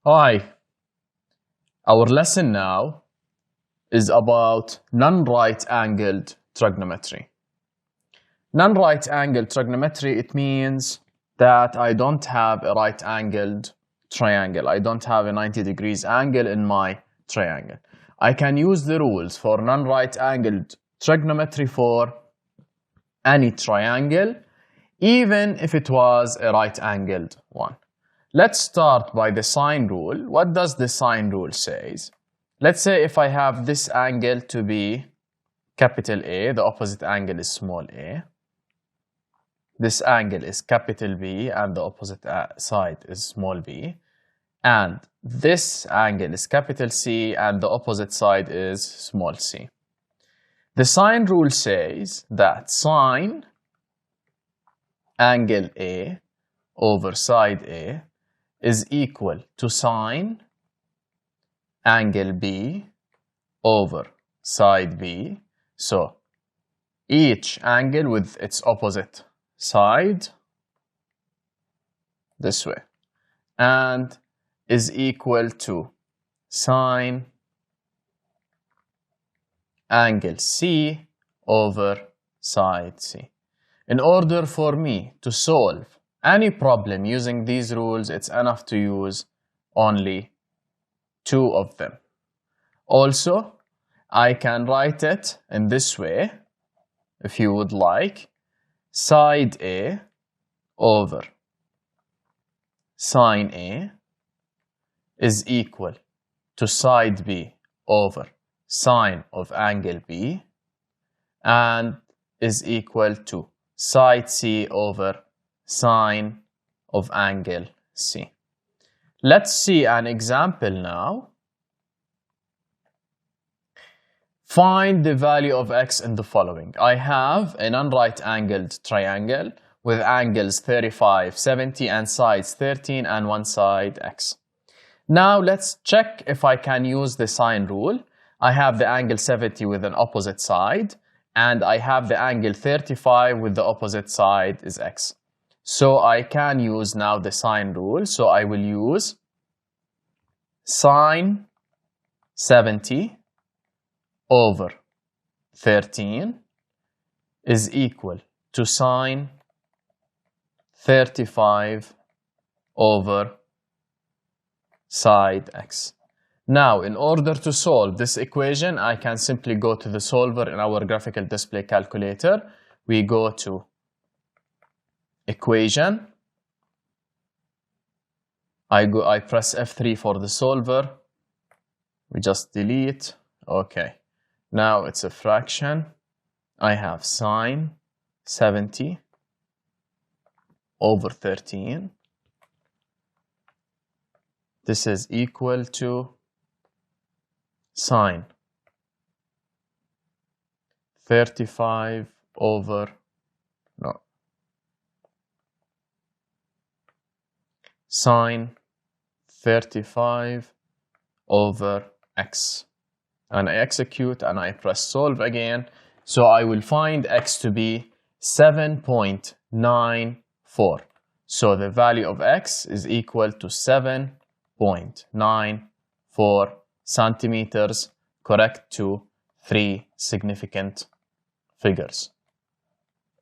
Hi, our lesson now is about non-right-angled trigonometry. Non-right-angled trigonometry, it means that I don't have a right-angled triangle. I don't have a 90 degrees angle in my triangle. I can use the rules for non-right-angled trigonometry for any triangle, even if it was a right-angled one. Let's start by the sine rule. What does the sine rule say? Let's say if I have this angle to be capital A, the opposite angle is small a. This angle is capital B and the opposite side is small b. And this angle is capital C and the opposite side is small c. The sine rule says that sine angle A over side A is equal to sine angle B over side B. So each angle with its opposite side this way, and is equal to sine angle C over side C. In order for me to solve any problem using these rules, it's enough to use only two of them. Also, I can write it in this way, if you would like. Side A over sine A is equal to side B over sine of angle B, and is equal to side C over sine of angle C. Let's see an example now. Find the value of x in the following. I have a non-right-angled triangle with angles 35, 70 and sides 13 and one side x. Now let's check if I can use the sine rule. I have the angle 70 with an opposite side, and I have the angle 35 with the opposite side is x. So I can use now the sine rule. So I will use sine 70 over 13 is equal to sine 35 over side x. Now, in order to solve this equation, I can simply go to the solver in our graphical display calculator. We go to equation. I press F3 for the solver. We just delete. Okay. Now it's a fraction. I have sine 70 over 13. This is equal to sine 35 over, no, sine 35 over x. And I execute and I press solve again. So I will find x to be 7.94. So the value of x is equal to 7.94 centimeters, correct to 3 significant figures.